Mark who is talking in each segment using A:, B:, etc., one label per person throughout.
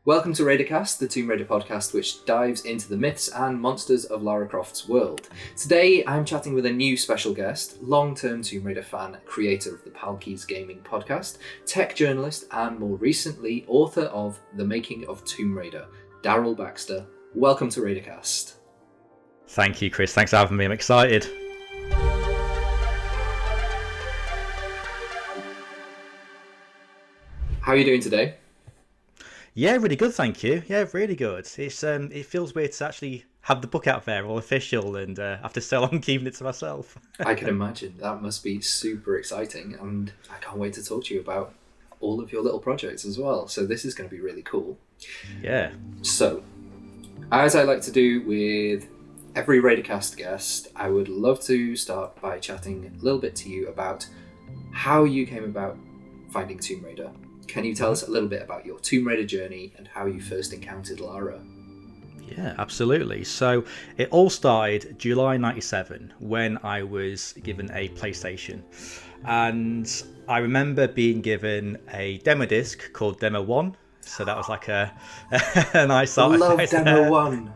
A: Welcome to Raidercast, the Tomb Raider podcast which dives into the myths and monsters of Lara Croft's world. Today I'm chatting with a new special guest, long-term Tomb Raider fan, creator of the Palkeys Gaming podcast, tech journalist and more recently author of The Making of Tomb Raider, Daryl Baxter. Welcome to Raidercast.
B: Thank you, Chris. Thanks for having me. I'm excited.
A: How are you doing today?
B: Yeah, really good, thank you. Yeah, really good. It's it feels weird to actually have the book out there, all official, and after so long keeping it to myself.
A: I can imagine. That must be super exciting, and I can't wait to talk to you about all of your little projects as well. So this is going to be really cool.
B: Yeah.
A: So, as I like to do with every Raidercast guest, I would love to start by chatting a little bit to you about how you came about finding Tomb Raider. Can you tell us a little bit about your Tomb Raider journey and how you first encountered Lara?
B: Yeah, absolutely. So it all started July 97 when I was given a PlayStation. And I remember being given a demo disc called Demo 1. So that was like a nice art.
A: I love Demo 1.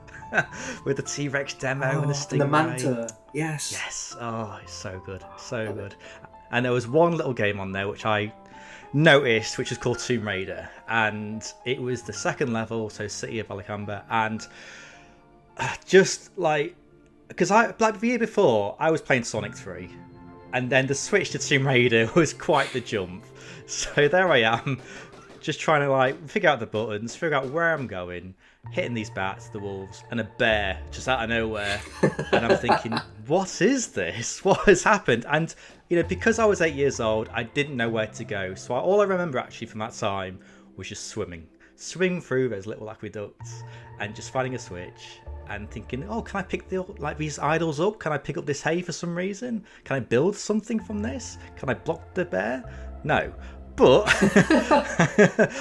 B: With the T-Rex demo and the Stingray.
A: And the Manta. Yes.
B: Yes. Oh, it's so good. So good. And there was one little game on there which I noticed, which was called Tomb Raider, and it was the second level, so City of Alicamba, and just like, because the year before I was playing Sonic 3, and then the switch to Tomb Raider was quite the jump. So there I am, just trying to like figure out the buttons, figure out where I'm going, hitting these bats, the wolves, and a bear just out of nowhere, and I'm thinking, what is this? What has happened? And you know, because I was 8 years old, I didn't know where to go. So all I remember actually from that time was just swimming through those little aqueducts and just finding a switch and thinking, oh, can I pick these idols up? Can I pick up this hay for some reason? Can I build something from this? Can I block the bear? No. But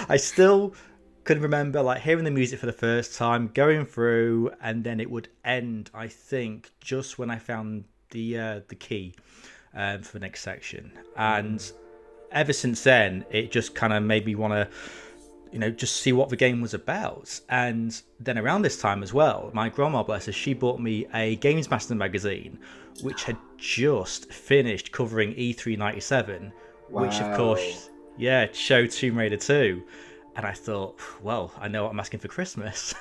B: I still could remember like hearing the music for the first time, going through, and then it would end, I think, just when I found the key. For the next section, and ever since then it just kind of made me want to, you know, just see what the game was about. And then around this time as well, my grandma, bless her, she bought me a Games Master magazine which had just finished covering E3 97.
A: Wow.
B: Which of course, yeah, showed Tomb Raider 2, and I thought, well, I know what I'm asking for Christmas.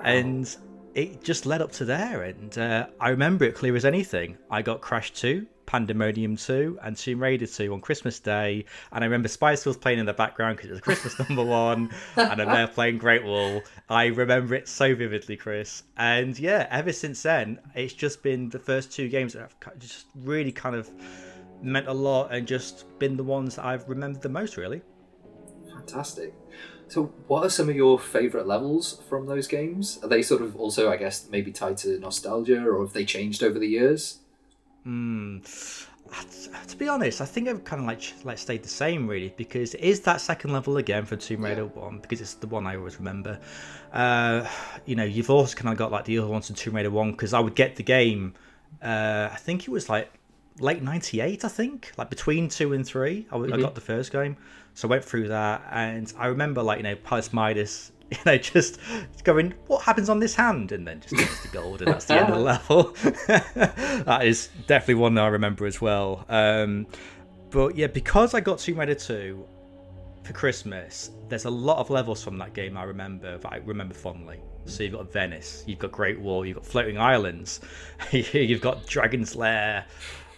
B: And it just led up to there, and I remember it clear as anything. I got Crash 2, Pandemonium 2, and Tomb Raider 2 on Christmas Day, and I remember Spice Girls playing in the background because it was Christmas #1, and I'm there playing Great Wall. I remember it so vividly, Chris. And yeah, ever since then, it's just been the first two games that have just really kind of meant a lot, and just been the ones that I've remembered the most, really.
A: Fantastic. So what are some of your favourite levels from those games? Are they sort of also, I guess, maybe tied to nostalgia, or have they changed over the years?
B: To be honest, I think I've kind of like stayed the same, really, because it is that second level again for Tomb Raider 1, because it's the one I always remember. You know, you've also kind of got like the other ones in Tomb Raider 1, because I would get the game, I think it was like late 98, I think, like between 2 and 3 I got the first game, so I went through that, and I remember like, you know, Palace Midas, you know, just going, what happens on this hand, and then just gets the gold, and that's the end of the level. That is definitely one that I remember as well. But yeah, because I got Tomb Raider 2 for Christmas, there's a lot of levels from that game I remember fondly. So you've got Venice, you've got Great Wall, you've got Floating Islands, you've got Dragon's Lair,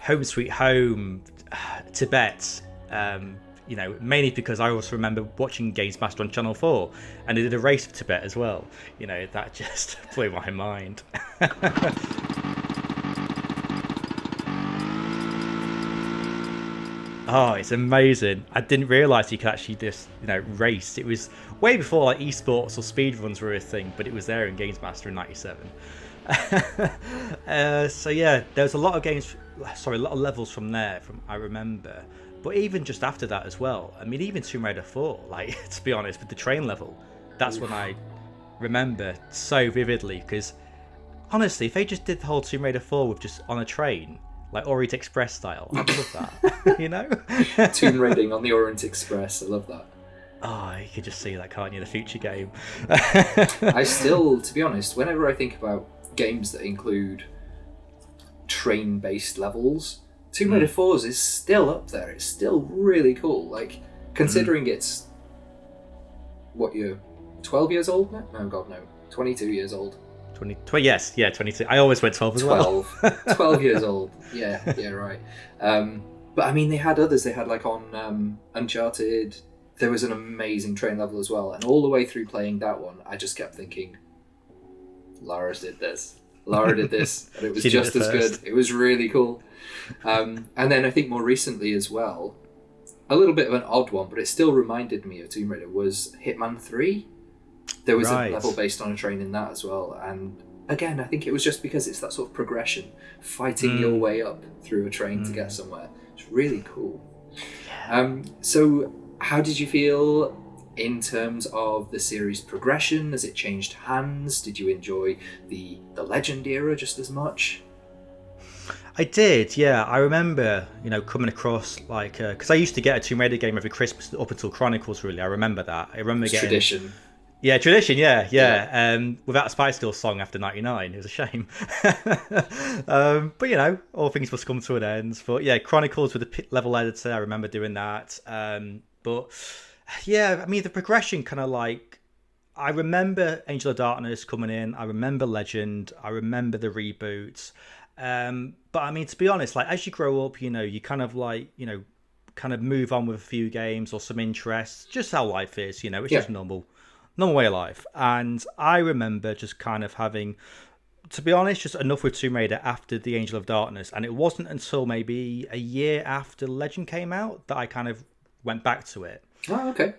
B: Home Sweet Home, Tibet, you know, mainly because I also remember watching Games Master on Channel 4, and they did a race of Tibet as well. You know, that just blew my mind. Oh, it's amazing. I didn't realise you could actually just, you know, race. It was way before like esports or speedruns were a thing, but it was there in Games Master in 97. So yeah, there's a lot of a lot of levels from there, I remember. But even just after that as well, I mean, even Tomb Raider 4, like, to be honest, with the train level, that's when I remember so vividly, because honestly, if they just did the whole Tomb Raider 4 with just on a train, like Orient Express style, I'd love that. You know?
A: Tomb Raiding on the Orient Express, I love that.
B: Oh, you could just see that, can't you? The future game.
A: I still, to be honest, whenever I think about games that include train-based levels, Tomb Raider 4's is still up there. It's still really cool. Like, considering it's, what, you're 12 years old now? No, God, no. 22 years old.
B: 22. I always went 12 as
A: 12. Well. 12 years old. Yeah, right. But I mean, they had others. They had, like, on Uncharted, there was an amazing train level as well. And all the way through playing that one, I just kept thinking, Lara did this. Lara did this. And it was just as good. It was really cool. And then I think more recently as well, a little bit of an odd one, but it still reminded me of Tomb Raider, was Hitman 3. There was a level based on a train in that as well. And again, I think it was just because it's that sort of progression, fighting your way up through a train to get somewhere. It's really cool. So how did you feel in terms of the series progression? Has it changed hands? Did you enjoy the Legend era just as much?
B: I did, yeah. I remember, coming across, like, because I used to get a Tomb Raider game every Christmas up until Chronicles, really. I rember that. I remember getting...
A: Tradition.
B: Yeah, tradition, yeah. Without a Spice Girls song after 99, it was a shame. But, all things must come to an end. But, yeah, Chronicles with the level editor, I remember doing that. But, yeah, I mean, the progression kind of like... I remember Angel of Darkness coming in. I remember Legend. I remember the reboots. But, I mean, to be honest, like, as you grow up, you kind of like, kind of move on with a few games or some interests. Just how life is, it's just normal way of life. And I remember just kind of having, to be honest, just enough with Tomb Raider after the Angel of Darkness. And it wasn't until maybe a year after Legend came out that I kind of went back to it.
A: Oh, okay.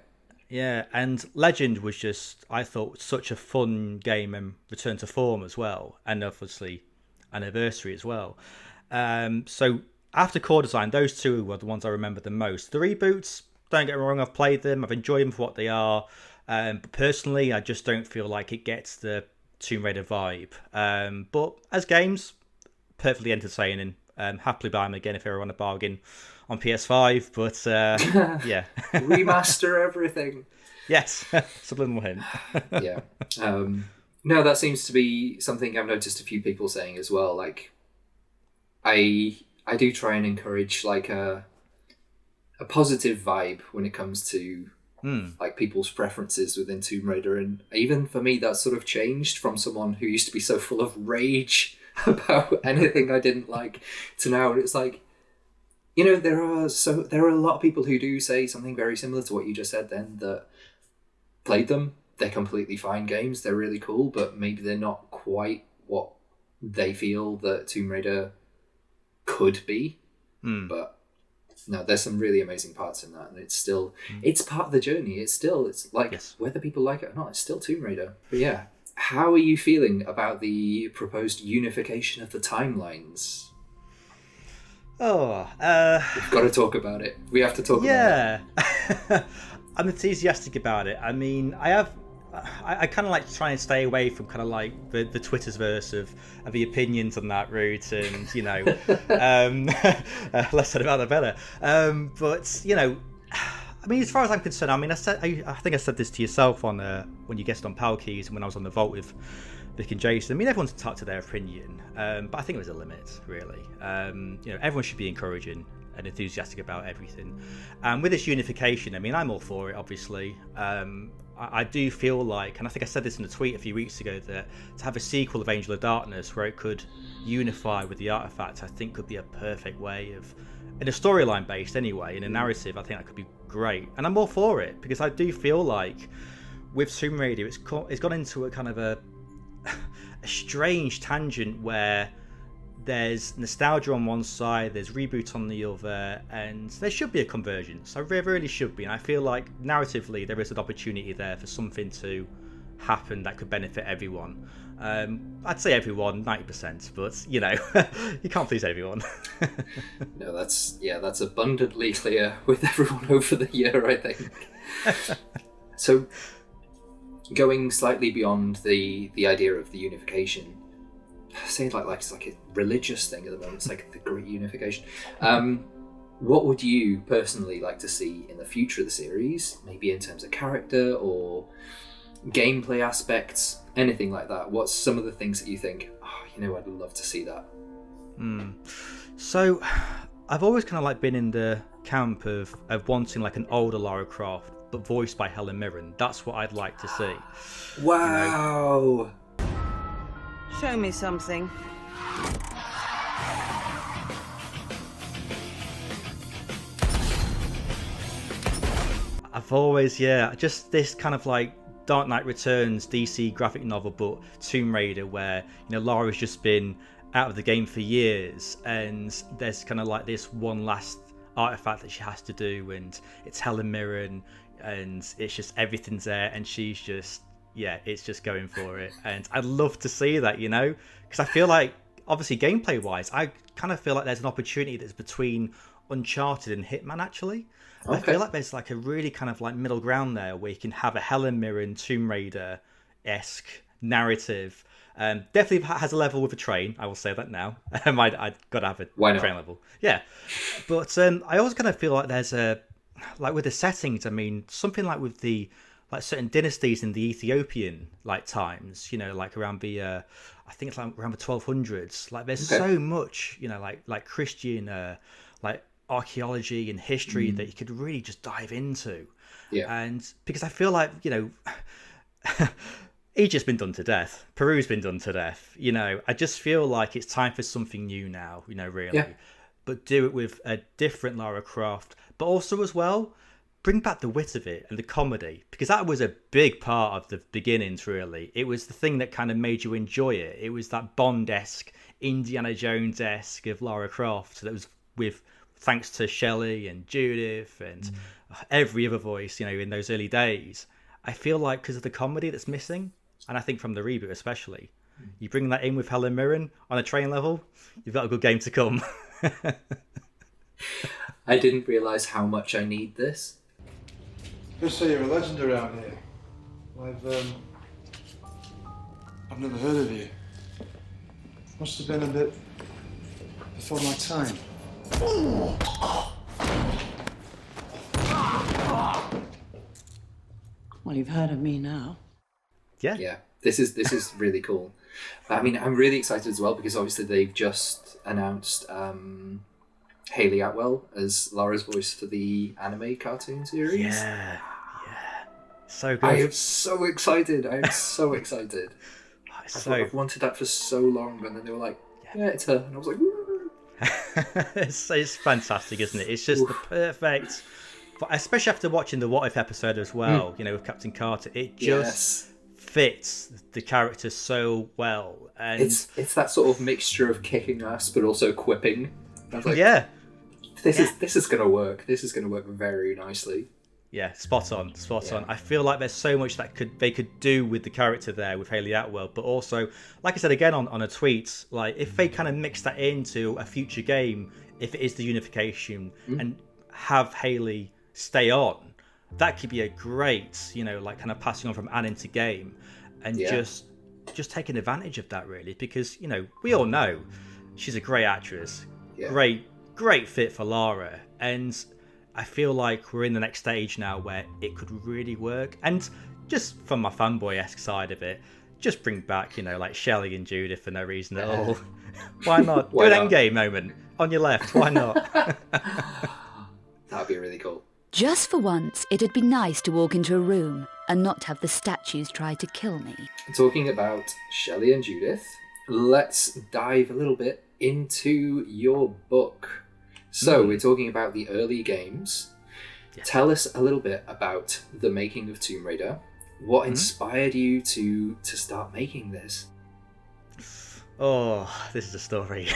B: Yeah, and Legend was just, I thought, such a fun game and return to form as well. And obviously Anniversary as well. So after Core Design, those two were the ones I remember the most. The reboots, don't get me wrong, I've played them. I've enjoyed them for what they are. But personally, I just don't feel like it gets the Tomb Raider vibe. But as games, perfectly entertaining. Happily buy them again if they're on a bargain on PS5. But yeah.
A: Remaster everything.
B: Yes, subliminal hint.
A: Yeah. No, that seems to be something I've noticed a few people saying as well. Like, I do try and encourage like a positive vibe when it comes to like people's preferences within Tomb Raider, and even for me that sort of changed from someone who used to be so full of rage about anything I didn't like to now it's like, there are a lot of people who do say something very similar to what you just said then, that played them, they're completely fine games, they're really cool, but maybe they're not quite what they feel that Tomb Raider could be. But no, there's some really amazing parts in that, and it's still it's part of the journey. It's like whether people like it or not, it's still Tomb Raider. But yeah, how are you feeling about the proposed unification of the timelines? We've got to talk about it. We have to talk about it.
B: I'm enthusiastic about it. I mean, I kind of like to try and stay away from kind of like the Twitter's verse of the opinions on that route, and less said about the better. But I mean, as far as I'm concerned, I mean, I think I said this to yourself on when you guessed on Pal Keys and when I was on the Vault with Vic and Jason. I mean, everyone's entitled to their opinion, but I think it was a limit, really. Everyone should be encouraging and enthusiastic about everything. And with this unification, I mean, I'm all for it, obviously. I do feel like, and I think I said this in a tweet a few weeks ago, that to have a sequel of Angel of Darkness where it could unify with the artifact, I think could be a perfect way of, in a storyline based anyway, in a narrative, I think that could be great. And I'm all for it, because I do feel like with Tomb Raider, it's gone into a kind of a strange tangent where there's nostalgia on one side, there's reboot on the other, and there should be a convergence. There really should be, and I feel like narratively there is an opportunity there for something to happen that could benefit everyone. I'd say everyone, 90%, but you can't please everyone.
A: No, that's abundantly clear with everyone over the year, I think. So, going slightly beyond the idea of the unification, say like it's like a religious thing at the moment. It's like the Great Unification. What would you personally like to see in the future of the series? Maybe in terms of character or gameplay aspects, anything like that. What's some of the things that you think, I'd love to see that?
B: So I've always kind of like been in the camp of wanting like an older Lara Croft, but voiced by Helen Mirren. That's what I'd like to see.
A: Wow.
C: Show me something.
B: I've always, just this kind of like Dark Knight Returns DC graphic novel, but Tomb Raider, where Lara's just been out of the game for years, and there's kind of like this one last artifact that she has to do, and it's Helen Mirren, and it's just everything's there, and she's just it's just going for it. And I'd love to see that, because I feel like, obviously gameplay wise, I kind of feel like there's an opportunity that's between Uncharted and Hitman actually. Okay. I feel like there's like a really kind of like middle ground there where you can have a Helen Mirren Tomb Raider-esque narrative. Definitely has a level with a train, I will say that now. I'd got to have a train level. Yeah. But I always kind of feel like there's like with the settings, I mean, something like with the like certain dynasties in the Ethiopian like times, like around the I think it's like around the 1200s. Like there's so much, like Christian like archaeology and history that you could really just dive into. Yeah. And because I feel like, Egypt's been done to death. Peru's been done to death. I just feel like it's time for something new now, really. Yeah. But do it with a different Lara Croft, but also as well, bring back the wit of it and the comedy, because that was a big part of the beginnings, really. It was the thing that kind of made you enjoy it. It was that Bond-esque, Indiana Jones-esque of Lara Croft that was with, thanks to Shelley and Judith and every other voice, in those early days. I feel like because of the comedy that's missing, and I think from the reboot especially, you bring that in with Helen Mirren on a train level, you've got a good game to come.
A: I didn't realise how much I need this.
D: They say you're a legend around here. I've never heard of you. Must have been a bit before my time.
C: Well, you've heard of me now.
A: Yeah. This is really cool. I mean, I'm really excited as well because obviously they've just announced Hayley Atwell as Lara's voice for the anime cartoon series.
B: Yeah. So good.
A: I am so excited. I've wanted that for so long, and then they were like, it's her. And I was like, woo.
B: It's fantastic, isn't it? It's just the perfect, especially after watching the What If episode as well, with Captain Carter. It just fits the character so well. And
A: it's that sort of mixture of kicking ass but also quipping. I was like, this is gonna work. This is gonna work very nicely.
B: Yeah, spot on. I feel like there's so much that they could do with the character there with Hayley Atwell, but also, like I said again on a tweet, like if they kind of mix that into a future game, if it is the Unification, and have Hayley stay on, that could be a great, like kind of passing on from Anne into game, and just taking advantage of that really, because we all know she's a great actress, great fit for Lara, and I feel like we're in the next stage now where it could really work. And just from my fanboy-esque side of it, just bring back, like Shelley and Judith for no reason at all. Why not? Do an endgame moment on your left. Why not?
A: That'd be really cool.
E: Just for once, it'd be nice to walk into a room and not have the statues try to kill me.
A: Talking about Shelley and Judith, let's dive a little bit into your book. So we're talking about the early games. Yeah. Tell us a little bit about the making of Tomb Raider. What inspired you to start making this?
B: Oh, this is a story.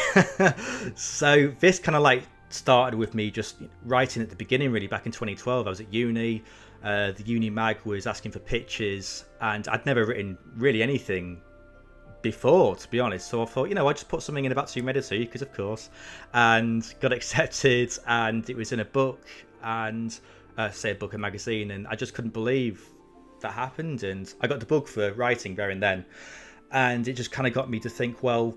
B: So this kind of like started with me just writing at the beginning, really, back in 2012. I was at uni. The uni mag was asking for pictures, and I'd never written really anything before, to be honest. So I thought, I just put something in about Tomb Raider 2, because of course, and got accepted, and it was in a book, and a book, a magazine, and I just couldn't believe that happened. And I got the book for writing there and then, and it just kind of got me to think, well,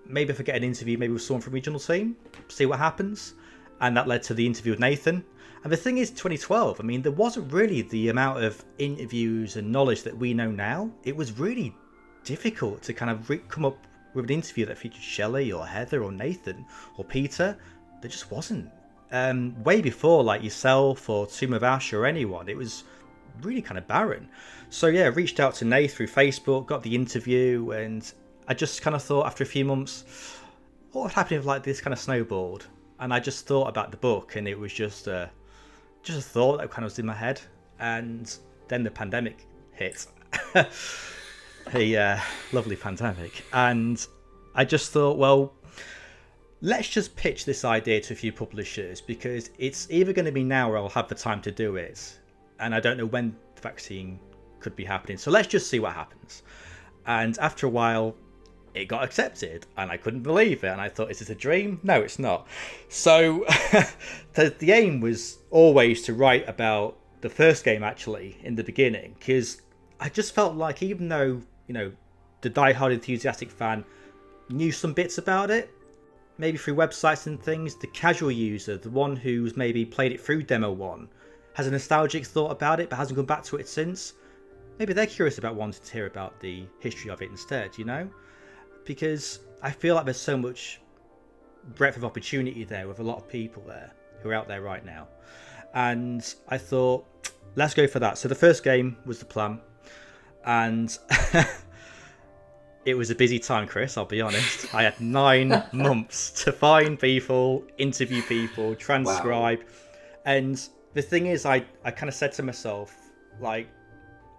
B: maybe if I get an interview maybe with someone from regional team, see what happens. and that led to the interview with Nathan. And the thing is, 2012, I mean, there wasn't really the amount of interviews and knowledge that we know now. It was really difficult to kind of come up with an interview that featured Shelley or Heather or Nathan or Peter. There just wasn't. Way before, like yourself or Tomb of Ash or anyone, it was really kind of barren. So yeah, reached out to Nate through Facebook, got the interview, and I just kind of thought after a few months, what would happen if like this kind of snowballed? And I just thought about the book, and it was just a thought that kind of was in my head. And then the pandemic hit. A lovely pandemic. And I just thought, well, let's just pitch this idea to a few publishers, because it's either going to be now or I'll have the time to do it. And I don't know when the vaccine could be happening. So let's just see what happens. And after a while, it got accepted, and I couldn't believe it. And I thought, is this a dream? No, it's not. So the aim was always to write about the first game, actually, in the beginning, because I just felt like, even though, you know, the die-hard enthusiastic fan knew some bits about it, maybe through websites and things, the casual user, the one who's maybe played it through Demo 1, has a nostalgic thought about it but hasn't gone back to it since, maybe they're curious about wanting to hear about the history of it instead, you know? Because I feel like there's so much breadth of opportunity there with a lot of people there who are out there right now. And I thought, let's go for that. So the first game was the plan. And it was a busy time, Chris, I'll be honest. I had 9 months to find people, interview people, transcribe. Wow. And the thing is, I kind of said to myself, like,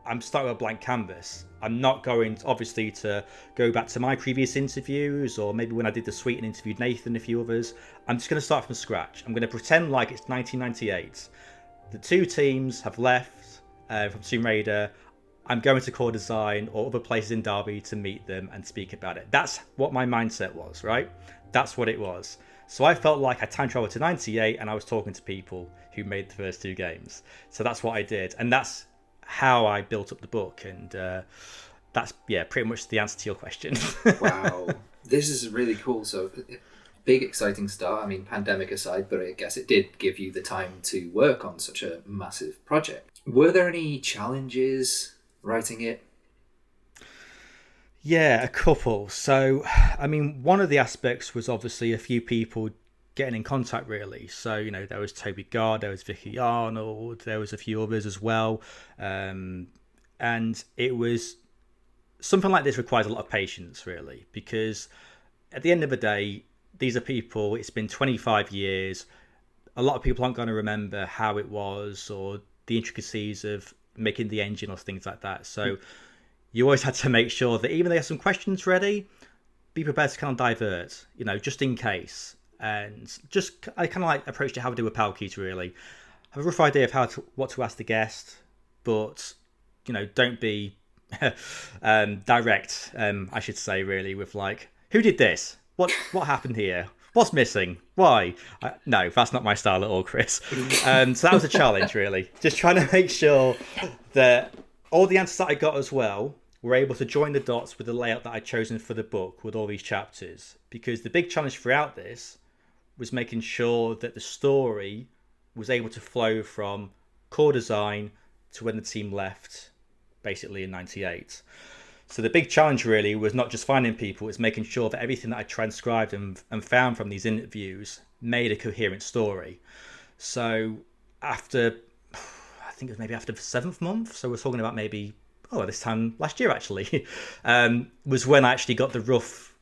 B: I'm starting with a blank canvas. I'm not going, obviously, to go back to my previous interviews, or maybe when I did the suite and interviewed Nathan and a few others. I'm just going to start from scratch. I'm going to pretend like it's 1998. The 2 teams have left from Tomb Raider. I'm going to Core Design or other places in Derby to meet them and speak about it. That's what my mindset was, right? That's what it was. So I felt like I time traveled to 98 and I was talking to people who made the first 2 games. So that's what I did. And that's how I built up the book. And that's, yeah, pretty much the answer to your question.
A: Wow. This is really cool. So big, exciting start. I mean, pandemic aside, but I guess it did give you the time to work on such a massive project. Were there any challenges writing it?
B: Yeah, a couple. So, I mean, one of the aspects was obviously a few people getting in contact, really. So, you know, there was Toby Gard, there was Vicky Arnold, there was a few others as well. And it was something like this requires a lot of patience, really, because at the end of the day, these are people, it's been 25 years. A lot of people aren't going to remember how it was or the intricacies of making the engine or things like that. So you always had to make sure that even though they have some questions ready, be prepared to kind of divert, you know, just in case. And just, I kind of like approached it how I do with Palkeys, really. I have a rough idea of what to ask the guest, but, you know, don't be direct, I should say, really, with like, who did this? What happened here? What's missing? Why? No, that's not my style at all, Chris. So that was a challenge, really. Just trying to make sure that all the answers that I got as well were able to join the dots with the layout that I'd chosen for the book with all these chapters. Because the big challenge throughout this was making sure that the story was able to flow from core design to when the team left, basically in 98. So the big challenge really was not just finding people, it's making sure that everything that I transcribed and found from these interviews made a coherent story. So after, I think it was maybe after the 7th month, so we're talking about maybe, this time last year actually, was when I actually got the rough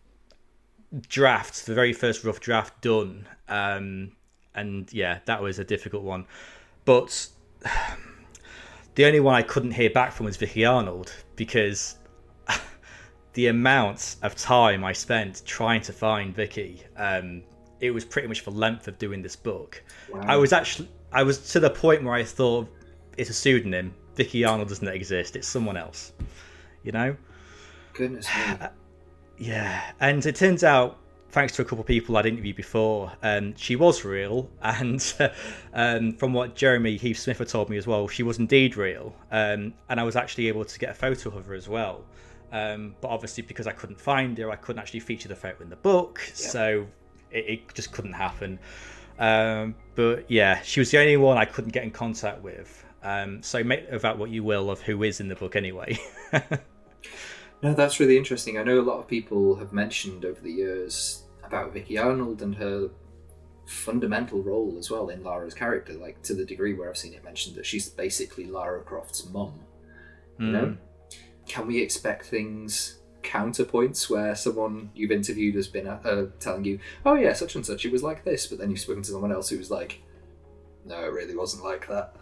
B: draft, the very first rough draft done. And yeah, that was a difficult one. But the only one I couldn't hear back from was Vicky Arnold, because the amount of time I spent trying to find Vicky, it was pretty much the length of doing this book. Wow. I was to the point where I thought, it's a pseudonym. Vicky Arnold doesn't exist. It's someone else, you know?
A: Goodness me.
B: Yeah. And it turns out, thanks to a couple of people I'd interviewed before, she was real. And from what Jeremy Heath-Smith had told me as well, she was indeed real. And I was actually able to get a photo of her as well. But obviously, because I couldn't find her, I couldn't actually feature the photo in the book. Yep. So it just couldn't happen. But yeah, she was the only one I couldn't get in contact with. So make of that what you will of who is in the book anyway.
A: No, that's really interesting. I know a lot of people have mentioned over the years about Vicky Arnold and her fundamental role as well in Lara's character, like to the degree where I've seen it mentioned that she's basically Lara Croft's mum. You know? Can we expect things, counterpoints, where someone you've interviewed has been telling you, oh yeah, such and such, it was like this, but then you've spoken to someone else who was like, no, it really wasn't like that.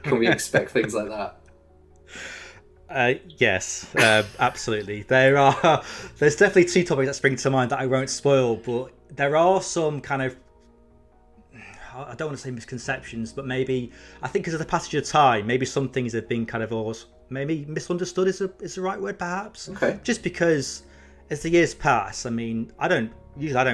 A: Can we expect things like that?
B: Yes, absolutely. There's definitely two topics that spring to mind that I won't spoil, but there are some kind of, I don't want to say misconceptions, but maybe, I think because of the passage of time, maybe some things have been kind of maybe misunderstood is the right word, perhaps.
A: Okay.
B: Just because as the years pass, I mean, I don't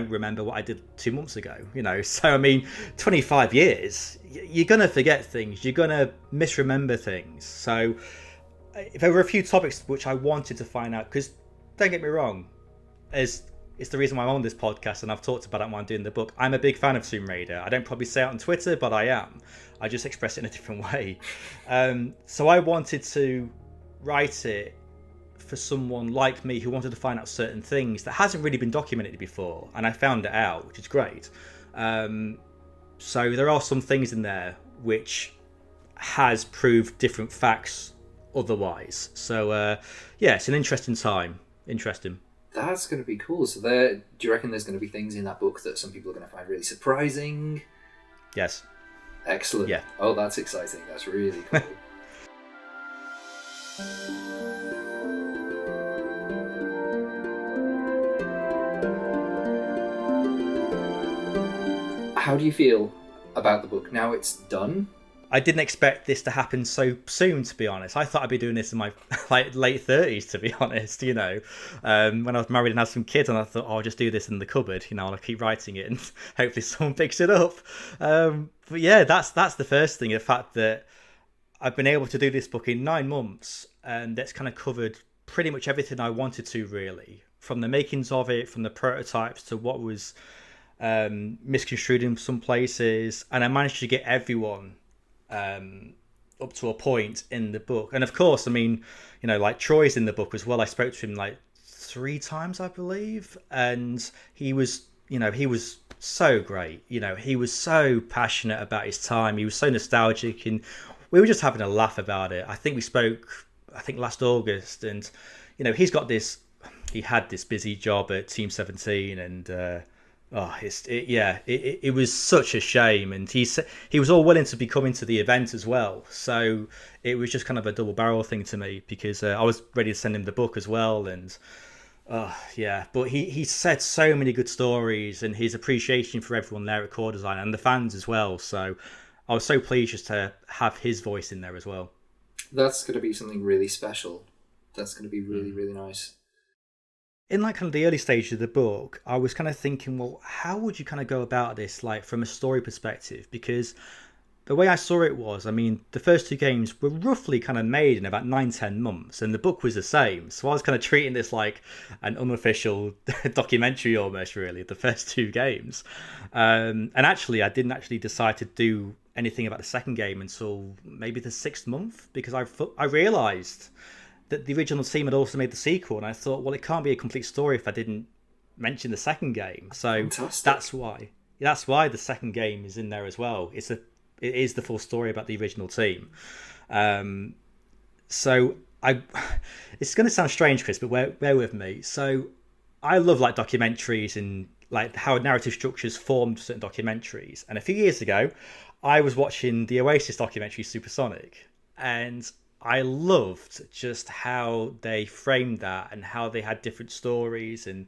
B: remember what I did 2 months ago, you know. So I mean, 25 years, you're gonna forget things, you're gonna misremember things. So if there were a few topics which I wanted to find out, because don't get me wrong, it's the reason why I'm on this podcast, and I've talked about it when I'm doing the book. I'm a big fan of Tomb Raider. I don't probably say it on Twitter, but I am. I just express it in a different way. So I wanted to write it for someone like me who wanted to find out certain things that hasn't really been documented before, and I found it out, which is great. So there are some things in there which has proved different facts otherwise. So yeah, it's an interesting time. Interesting.
A: That's going to be cool. So do you reckon there's going to be things in that book that some people are going to find really surprising?
B: Yes.
A: Excellent.
B: Yeah.
A: Oh, that's exciting. That's really cool. How do you feel about the book now it's done?
B: I didn't expect this to happen so soon, to be honest. I thought I'd be doing this in my late 30s, to be honest, you know. When I was married and had some kids, and I thought, I'll just do this in the cupboard, you know, I'll keep writing it and hopefully someone picks it up. But yeah, that's the first thing, the fact that I've been able to do this book in 9 months, and that's kind of covered pretty much everything I wanted to, really. From the makings of it, from the prototypes to what was misconstrued in some places, and I managed to get everyone up to a point in the book. And of course, I mean, you know, like Troy's in the book as well. I spoke to him like 3 times, I believe, and he was so great. You know, he was so passionate about his time. He was so nostalgic, and we were just having a laugh about it. I think we spoke, last August, and you know, he had this busy job at Team 17, and it was such a shame, and he was all willing to be coming to the event as well, so it was just kind of a double barrel thing to me, because I was ready to send him the book as well, and but he said so many good stories, and his appreciation for everyone there at Core Design and the fans as well, so I was so pleased just to have his voice in there as well.
A: That's going to be something really special. That's going to be really, really nice.
B: In like kind of the early stages of the book, I was kind of thinking, well, how would you kind of go about this, like from a story perspective? Because the way I saw it was, I mean, the first 2 games were roughly kind of made in about 9-10 months, and the book was the same. So I was kind of treating this like an unofficial documentary almost, really, the first 2 games. And actually, I didn't actually decide to do anything about the second game until maybe the 6th month, because I realised that the original team had also made the sequel, and I thought, well, it can't be a complete story if I didn't mention the second game. So
A: Fantastic.
B: that's why the second game is in there as well. It is the full story about the original team. So it's going to sound strange, Chris, but bear with me. So I love like documentaries and like how narrative structures formed certain documentaries. And a few years ago, I was watching the Oasis documentary Supersonic, and I loved just how they framed that, and how they had different stories and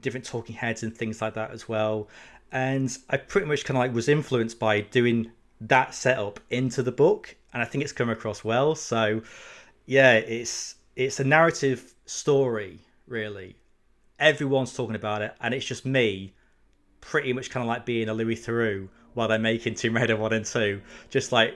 B: different talking heads and things like that as well. And I pretty much kind of like was influenced by doing that setup into the book, and I think it's come across well. So yeah, it's a narrative story, really. Everyone's talking about it, and it's just me pretty much kind of like being a Louis Theroux while they're making Tomb Raider 1 and 2, just like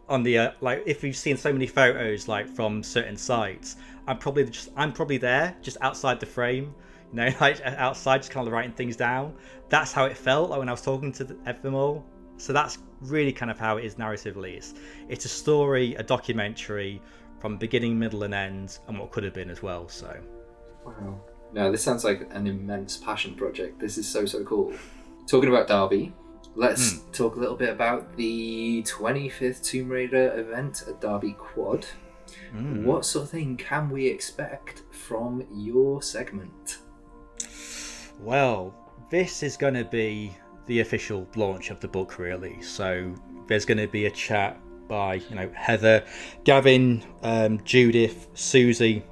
B: on the like, if you've seen so many photos like from certain sites, I'm probably there just outside the frame, like outside, just kind of writing things down. That's how it felt like when I was talking to them all. So that's really kind of how it is narratively. It's a story, a documentary from beginning, middle, and end, and what could have been as well. So,
A: wow, no, this sounds like an immense passion project. This is so cool. Talking about Derby, let's talk a little bit about the 25th Tomb Raider event at Derby Quad. What sort of thing can we expect from your segment?
B: Well, this is going to be the official launch of the book, really. So there's going to be a chat by Heather, Gavin, Judith, Susie,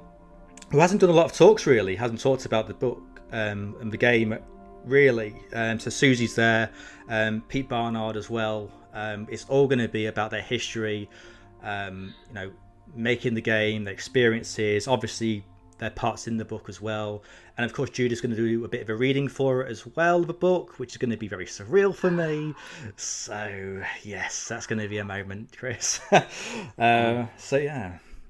B: who hasn't done a lot of talks really, hasn't talked about the book and the game really. So Susie's there, Pete Barnard as well. It's all going to be about their history, making the game, their experiences, obviously their parts in the book as well. And of course Judith's going to do a bit of a reading for it as well, the book, which is going to be very surreal for me. So yes, that's going to be a moment, Chris. So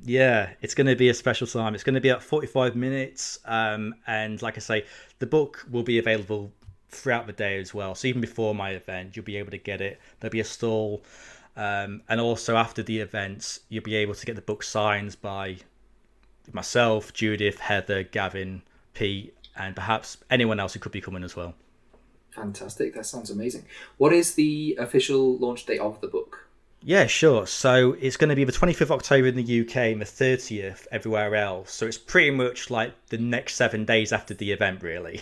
B: yeah, it's going to be a special time. It's going to be at 45 minutes. And like I say, the book will be available throughout the day as well. So even before my event, you'll be able to get it. There'll be a stall. And also after the events, you'll be able to get the book signed by myself, Judith, Heather, Gavin, Pete, and perhaps anyone else who could be coming as well.
A: Fantastic, that sounds amazing. What is the official launch date of the book?
B: Yeah, sure. So it's going to be the 25th of October in the UK and the 30th everywhere else. So it's pretty much like the next 7 days after the event, really.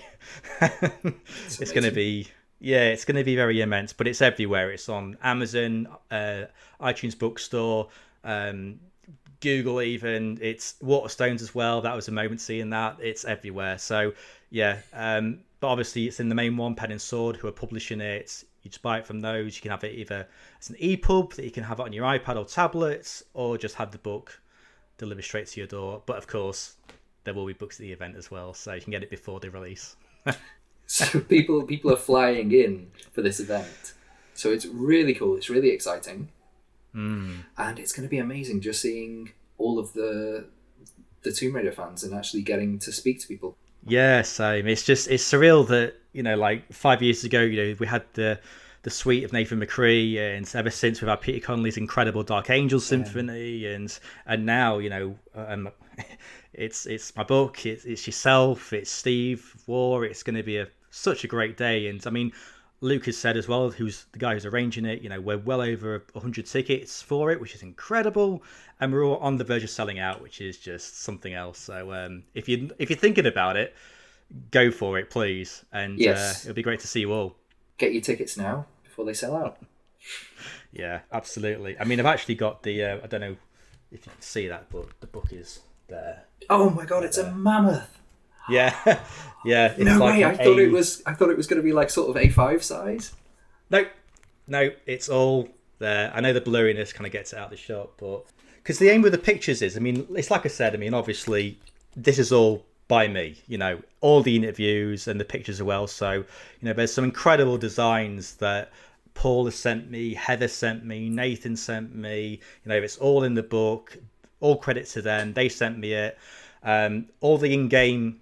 B: It's going to be... Yeah, it's going to be very immense, but it's everywhere. It's on Amazon, iTunes Bookstore, Google even. It's Waterstones as well. That was a moment seeing that. It's everywhere. So, yeah. But obviously, it's in the main one, Pen and Sword, who are publishing it. You just buy it from those. You can have it either as an EPUB, that you can have it on your iPad or tablets, or just have the book delivered straight to your door. But, of course, there will be books at the event as well, so you can get it before the release.
A: So people are flying in for this event. So it's really cool. It's really exciting. And it's going to be amazing just seeing all of the Tomb Raider fans and actually getting to speak to people. Yeah,
B: same. It's surreal that, like 5 years ago, we had the suite of Nathan McCree, and ever since we've had Peter Connolly's incredible Dark Angel Symphony, and now, it's my book, it's yourself, it's Steve War. It's going to be such a great day. And I mean, Luke has said as well, who's the guy who's arranging it, we're well over 100 tickets for it, which is incredible, and we're all on the verge of selling out, which is just something else. So if you're thinking about it, go for it, please. And it'll be great to see you all.
A: Get your tickets now before they sell out.
B: Yeah, absolutely. I mean, I've actually got the I don't know if you can see that, but the book is there.
A: Oh my god, it's a mammoth.
B: Yeah, yeah. It's
A: no way! I thought it was going to be like sort of A5 size.
B: No, it's all there. I know the blurriness kind of gets it out of the shot, but because the aim with the pictures is, I mean, it's like I said. I mean, obviously, this is all by me. All the interviews and the pictures as well. So, there's some incredible designs that Paul has sent me, Heather sent me, Nathan sent me. It's all in the book. All credit to them. They sent me it. All the in-game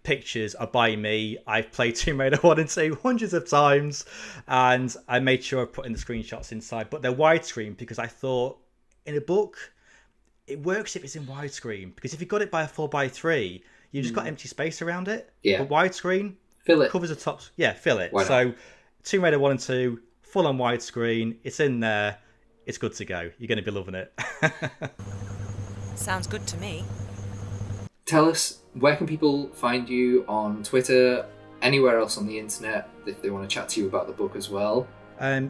B: pictures are by me. I've played Tomb Raider 1 and 2 hundreds of times, and I made sure I put in the screenshots inside, but they're widescreen because I thought in a book it works if it's in widescreen, because if you got it by a 4:3, you just got empty space around it. But widescreen
A: fill it,
B: covers the top. Yeah, fill it.
A: Why not?
B: So Tomb Raider 1 and 2 full on widescreen, it's in there, it's good to go. You're going to be loving it.
F: Sounds good to me.
A: Tell us, where can people find you on Twitter, anywhere else on the internet, if they want to chat to you about the book as well?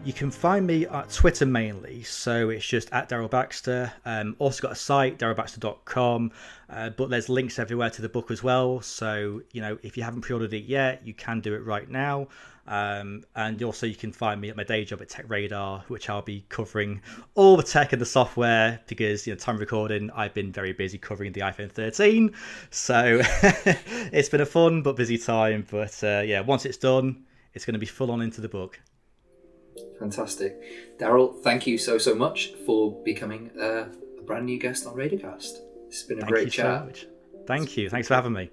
B: You can find me at Twitter mainly, so it's just at Daryl Baxter. Also got a site, darylbaxter.com, but there's links everywhere to the book as well. So, if you haven't pre-ordered it yet, you can do it right now. And also you can find me at my day job at Tech Radar, which I'll be covering all the tech and the software because, time recording, I've been very busy covering the iPhone 13. So it's been a fun but busy time. But once it's done, it's going to be full on into the book.
A: Fantastic. Daryl, thank you so much for becoming a brand new guest on Raidercast. It's been a great chat.
B: So much. Thank you. Thanks for having me.